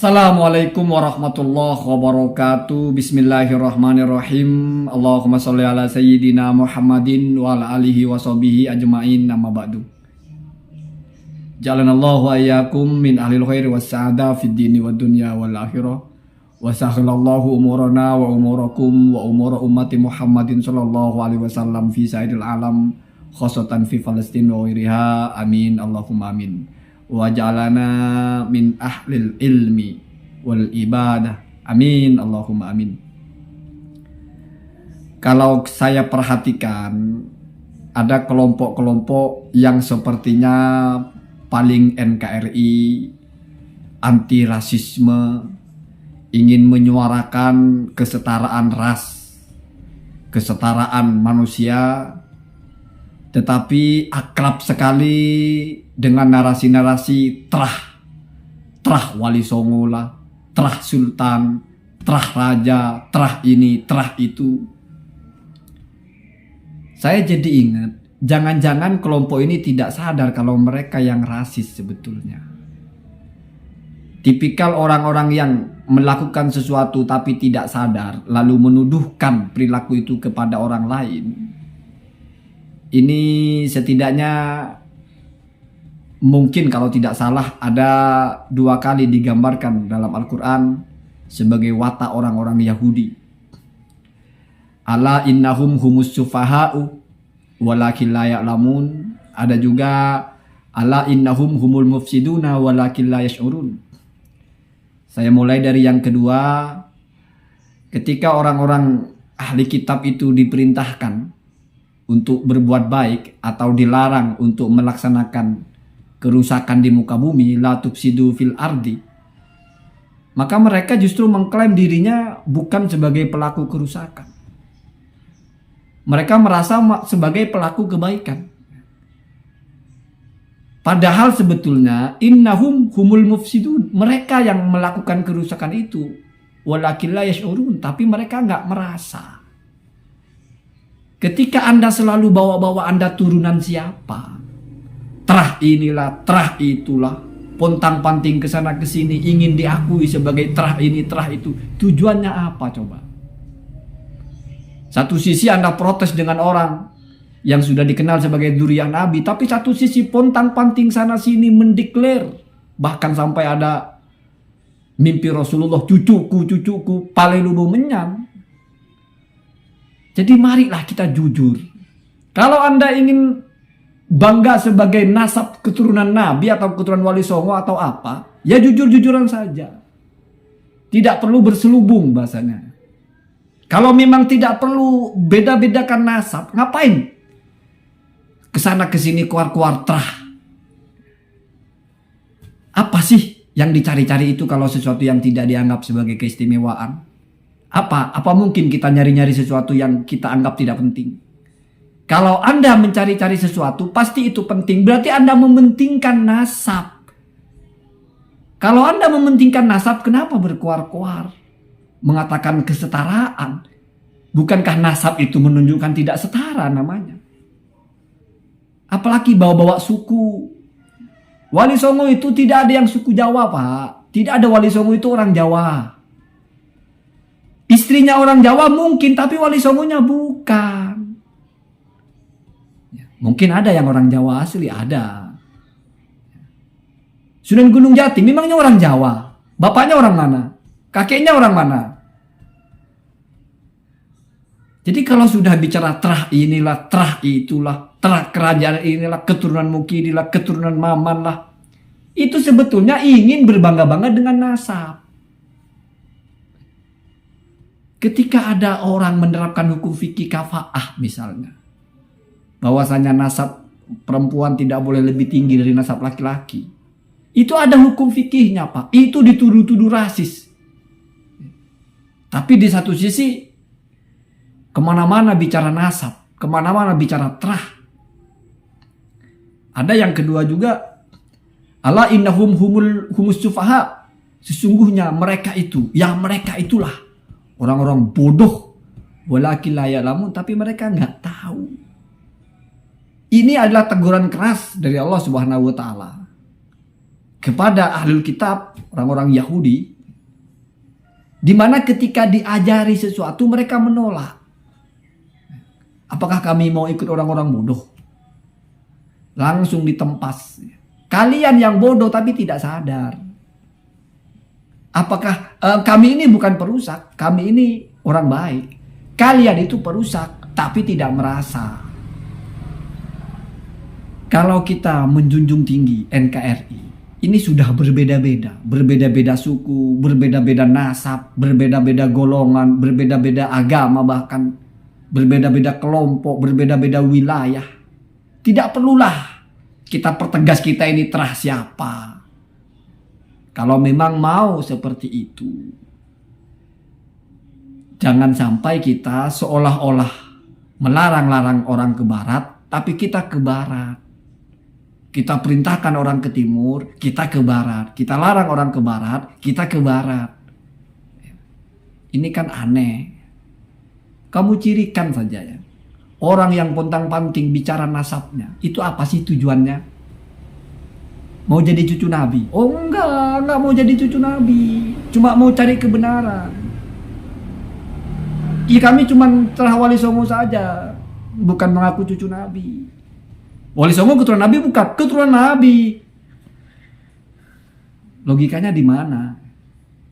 Assalamualaikum warahmatullahi wabarakatuh. Bismillahirrahmanirrahim. Allahumma sholli ala sayyidina Muhammadin wa ala alihi wa sahbihi ajma'in, amma ba'du. Ja'alanallahu ayyakum min ahlil khairi was sa'ada fid dini wad dunya wal akhirah. Wa sakhalallahu umurana wa umurakum wa umura ummati Muhammadin sallallahu alaihi wasallam fi sa'idil alam, khosatan fi Palestin wa ghairiha. Amin Allahumma amin. Wa ja'alana min ahlil ilmi wal ibadah. Amin Allahumma amin. Kalau saya perhatikan, ada kelompok-kelompok yang sepertinya paling NKRI, anti rasisme, ingin menyuarakan kesetaraan ras, kesetaraan manusia, tetapi akrab sekali dengan narasi-narasi terah wali songo lah, terah sultan, terah raja, terah ini, terah itu. Saya jadi ingat, jangan-jangan kelompok ini tidak sadar kalau mereka yang rasis sebetulnya. Tipikal orang-orang yang melakukan sesuatu tapi tidak sadar, lalu menuduhkan perilaku itu kepada orang lain. Ini setidaknya mungkin kalau tidak salah ada 2 kali digambarkan dalam Al-Quran sebagai watak orang-orang Yahudi. Ala innahum humus sufaha'u walakin la ya'lamun. Ada juga ala innahum humul mufsiduna walakin la yash'urun. Saya mulai dari yang kedua. Ketika orang-orang ahli kitab itu diperintahkan untuk berbuat baik atau dilarang untuk melaksanakan kerusakan di muka bumi, la tufsidu fil ardi, maka mereka justru mengklaim dirinya bukan sebagai pelaku kerusakan. Mereka merasa sebagai pelaku kebaikan. Padahal sebetulnya innahum humul mufsidun, mereka yang melakukan kerusakan itu, walakin la yash'urun, tapi mereka nggak merasa. Ketika Anda selalu bawa-bawa Anda turunan siapa, terah inilah, terah itulah, pontang-panting ke sana ke sini, ingin diakui sebagai terah ini, terah itu, tujuannya apa coba? Satu sisi Anda protes dengan orang yang sudah dikenal sebagai dzurriyyah Nabi, tapi satu sisi pontang-panting sana sini mendeklar, bahkan sampai ada mimpi Rasulullah, cucuku, palelu menyam. Jadi marilah kita jujur. Kalau Anda ingin bangga sebagai nasab keturunan Nabi atau keturunan Wali Songo atau apa, ya jujur-jujuran saja. Tidak perlu berselubung bahasanya. Kalau memang tidak perlu beda-bedakan nasab, ngapain kesana kesini keluar-keluar terah? Apa sih yang dicari-cari itu kalau sesuatu yang tidak dianggap sebagai keistimewaan? Apa mungkin kita nyari-nyari sesuatu yang kita anggap tidak penting? Kalau Anda mencari-cari sesuatu, pasti itu penting. Berarti Anda mementingkan nasab. Kalau Anda mementingkan nasab, kenapa berkuar-kuar mengatakan kesetaraan? Bukankah nasab itu menunjukkan tidak setara namanya? Apalagi bawa-bawa suku. Wali Songo itu tidak ada yang suku Jawa, Pak. Tidak ada Wali Songo itu orang Jawa. Istrinya orang Jawa mungkin, tapi Wali Songonya bukan. Mungkin ada yang orang Jawa asli, ada. Sunan Gunung Jati memangnya orang Jawa. Bapaknya orang mana? Kakeknya orang mana? Jadi kalau sudah bicara terah inilah, terah itulah, terah kerajaan inilah, keturunan Mukidillah, keturunan Maman lah, itu sebetulnya ingin berbangga-bangga dengan nasab. Ketika ada orang menerapkan hukum fikih kafa'ah misalnya, bahwasanya nasab perempuan tidak boleh lebih tinggi dari nasab laki-laki, itu ada hukum fikihnya, Pak. Itu dituduh-tuduh rasis. Tapi di satu sisi, kemana-mana bicara nasab, kemana-mana bicara terah. Ada yang kedua juga, ala innahum humus sufaha, sesungguhnya mereka itu, yang mereka itulah orang-orang bodoh, walakin la ya'lamun, tapi mereka nggak tahu. Ini adalah teguran keras dari Allah Subhanahu wa taala. kepada ahlul kitab, orang-orang Yahudi, di mana ketika diajari sesuatu mereka menolak. Apakah kami mau ikut orang-orang bodoh? Langsung ditempas. Kalian yang bodoh tapi tidak sadar. Apakah kami ini bukan perusak, kami ini orang baik. Kalian itu perusak tapi tidak merasa. Kalau kita menjunjung tinggi NKRI, ini sudah berbeda-beda. Berbeda-beda suku, berbeda-beda nasab, berbeda-beda golongan, berbeda-beda agama bahkan. Berbeda-beda kelompok, berbeda-beda wilayah. Tidak perlulah kita pertegas kita ini terah siapa. Kalau memang mau seperti itu. Jangan sampai kita seolah-olah melarang-larang orang ke barat, tapi kita ke barat. Kita perintahkan orang ke timur, kita ke barat. Kita larang orang ke barat, kita ke barat. Ini kan aneh. Kamu cirikan saja ya. Orang yang pontang-panting bicara nasabnya, itu apa sih tujuannya? Mau jadi cucu Nabi? Oh enggak mau jadi cucu Nabi. Cuma mau cari kebenaran. Iya, kami cuma terah Wali Songo saja, bukan mengaku cucu Nabi. Wali Songo keturunan Nabi bukan, keturunan Nabi. Logikanya di mana?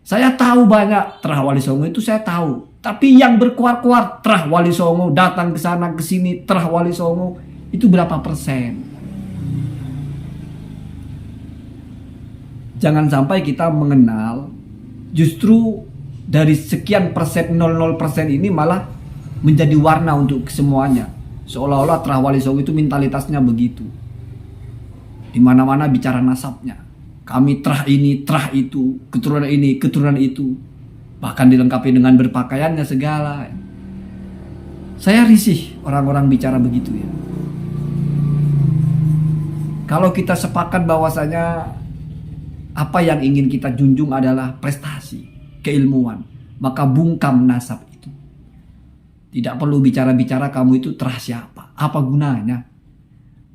Saya tahu banyak terah Wali Songo itu saya tahu. Tapi yang berkuar-kuar terah Wali Songo, datang ke sana ke sini terah Wali Songo, itu berapa persen? Jangan sampai kita mengenal justru dari sekian persen 00% ini malah menjadi warna untuk semuanya. Seolah-olah terah Wali Songo itu mentalitasnya begitu. Di mana-mana bicara nasabnya. Kami terah ini, terah itu, keturunan ini, keturunan itu. Bahkan dilengkapi dengan berpakaiannya segala. Saya risih orang-orang bicara begitu ya. Kalau kita sepakat bahwasanya apa yang ingin kita junjung adalah prestasi, keilmuan, maka bungkam nasab itu. Tidak perlu bicara-bicara kamu itu terah siapa. Apa gunanya?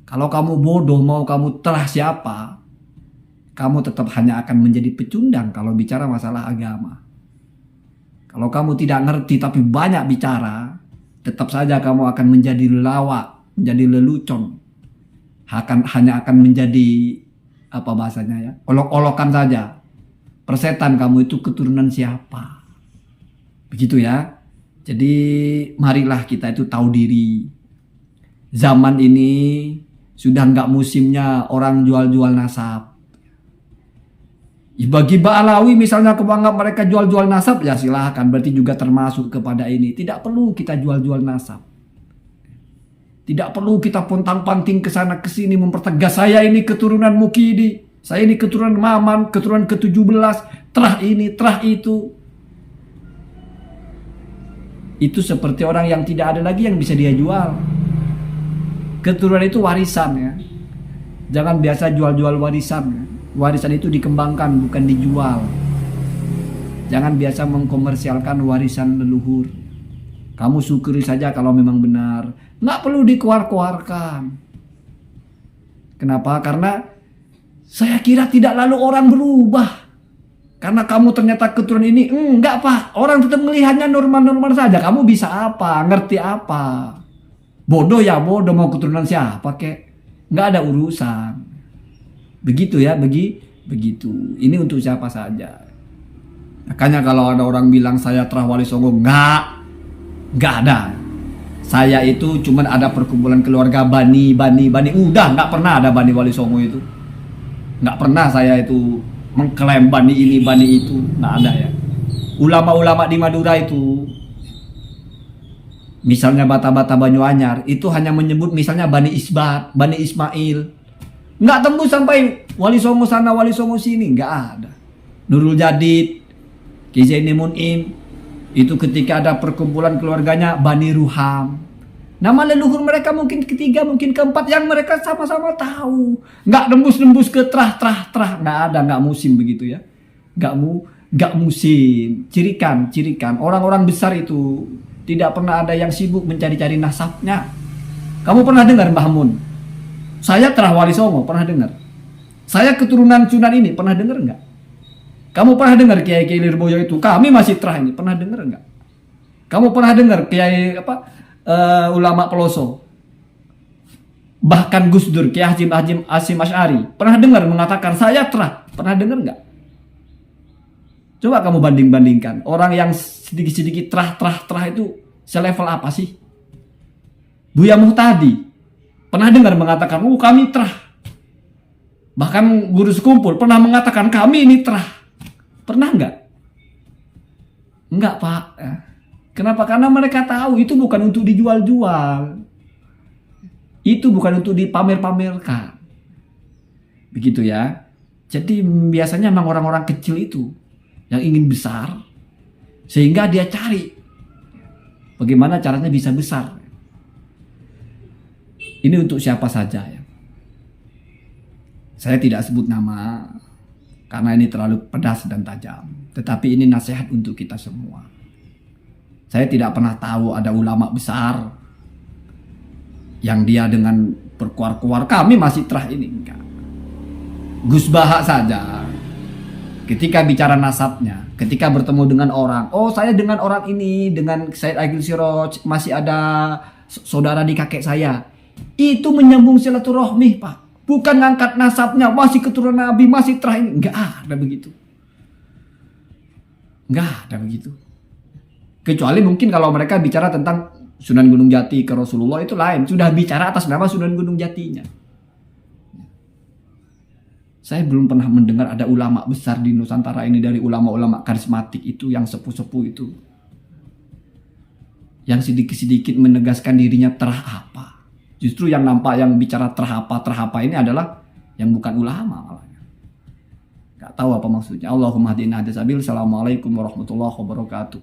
Kalau kamu bodoh mau kamu terah siapa, kamu tetap hanya akan menjadi pecundang kalau bicara masalah agama. Kalau kamu tidak ngerti tapi banyak bicara, tetap saja kamu akan menjadi lelawak, menjadi lelucon. Hanya akan menjadi apa bahasanya ya? Olok-olokan saja. Persetan kamu itu keturunan siapa. Begitu ya. Jadi marilah kita itu tahu diri. Zaman ini sudah nggak musimnya orang jual-jual nasab. Bagi Ba'alawi misalnya kebanggap mereka jual-jual nasab, ya silahkan, berarti juga termasuk kepada ini. Tidak perlu kita jual-jual nasab. Tidak perlu kita pontang-panting ke sana ke sini mempertegas saya ini keturunan Mukidi, saya ini keturunan Maman, keturunan ke-17, terah ini, terah itu. Itu seperti orang yang tidak ada lagi yang bisa dia jual. Keturunan itu warisan ya. Jangan biasa jual-jual warisan ya. Warisan itu dikembangkan bukan dijual. Jangan biasa mengkomersialkan warisan leluhur. Kamu syukuri saja kalau memang benar. Nggak perlu dikeluar-keluarkan. Kenapa? Karena saya kira tidak lalu orang berubah. Karena kamu ternyata keturunan ini. Enggak Pak. Orang tetap melihatnya normal-normal saja. Kamu bisa apa? Ngerti apa? Bodoh ya bodoh. Mau keturunan siapa kek? Nggak ada urusan. Begitu ya, begitu. Ini untuk siapa saja. Makanya kalau ada orang bilang saya terah Wali Songo, enggak ada. Saya itu cuman ada perkumpulan keluarga Bani. Udah, enggak pernah ada Bani Wali Songo itu. Enggak pernah saya itu mengklaim Bani ini, Bani itu. Enggak ada ya. Ulama-ulama di Madura itu, misalnya Bata-Bata Banyuanyar, itu hanya menyebut misalnya Bani Isbat, Bani Ismail. Nggak tembus sampai Wali Songo sana, Wali Songo sini. Nggak ada. Nurul Jadid, Ki Zaini Mun'im, itu ketika ada perkumpulan keluarganya Bani Ruham. Nama leluhur mereka mungkin ketiga, mungkin keempat yang mereka sama-sama tahu. Nggak nembus-nembus ke terah. Nggak ada, nggak musim begitu ya. Nggak musim. Cirikan. Orang-orang besar itu tidak pernah ada yang sibuk mencari-cari nasabnya. Kamu pernah dengar Mbah Mun? Saya terah Wali Songo, pernah dengar? Saya keturunan Sunan ini, pernah dengar nggak? Kamu pernah dengar Kiai Lirboyo itu? Kami masih terah ini, pernah dengar nggak? Kamu pernah dengar Kiai ulama Peloso? Bahkan Gus Dur, Kiai Hasyim Asy'ari, pernah dengar mengatakan saya terah? Pernah dengar nggak? Coba kamu banding-bandingkan. Orang yang sedikit-sedikit terah itu selevel apa sih? Buya Muhtadi pernah dengar mengatakan, kami terah. Bahkan guru sekumpul pernah mengatakan kami ini terah. Pernah nggak? Enggak, Pak. Kenapa? Karena mereka tahu itu bukan untuk dijual-jual. Itu bukan untuk dipamer-pamerkan. Begitu ya. Jadi biasanya memang orang-orang kecil itu yang ingin besar, sehingga dia cari bagaimana caranya bisa besar. Ini untuk siapa saja ya. Saya tidak sebut nama karena ini terlalu pedas dan tajam. Tetapi ini nasihat untuk kita semua. Saya tidak pernah tahu ada ulama besar yang dia dengan berkuar-kuar kami masih terah ini. Enggak. Gus Baha saja ketika bicara nasabnya, ketika bertemu dengan orang, saya dengan orang ini, dengan Said Agil Siroj masih ada saudara di kakek saya. Itu menyambung silaturahmi, Pak. Bukan ngangkat nasabnya, masih keturunan Nabi, masih terah ini. Enggak ada begitu. Enggak ada begitu. Kecuali mungkin kalau mereka bicara tentang Sunan Gunung Jati ke Rasulullah, itu lain. Sudah bicara atas nama Sunan Gunung Jatinya. Saya belum pernah mendengar ada ulama besar di Nusantara ini dari ulama-ulama karismatik itu, yang sepuh-sepuh itu, yang sedikit-sedikit menegaskan dirinya terah apa. Justru yang nampak yang bicara terah apa ini adalah yang bukan ulama malah. Gak tahu apa maksudnya. Allahumma hadina hadasabil. Assalamualaikum warahmatullahi wabarakatuh.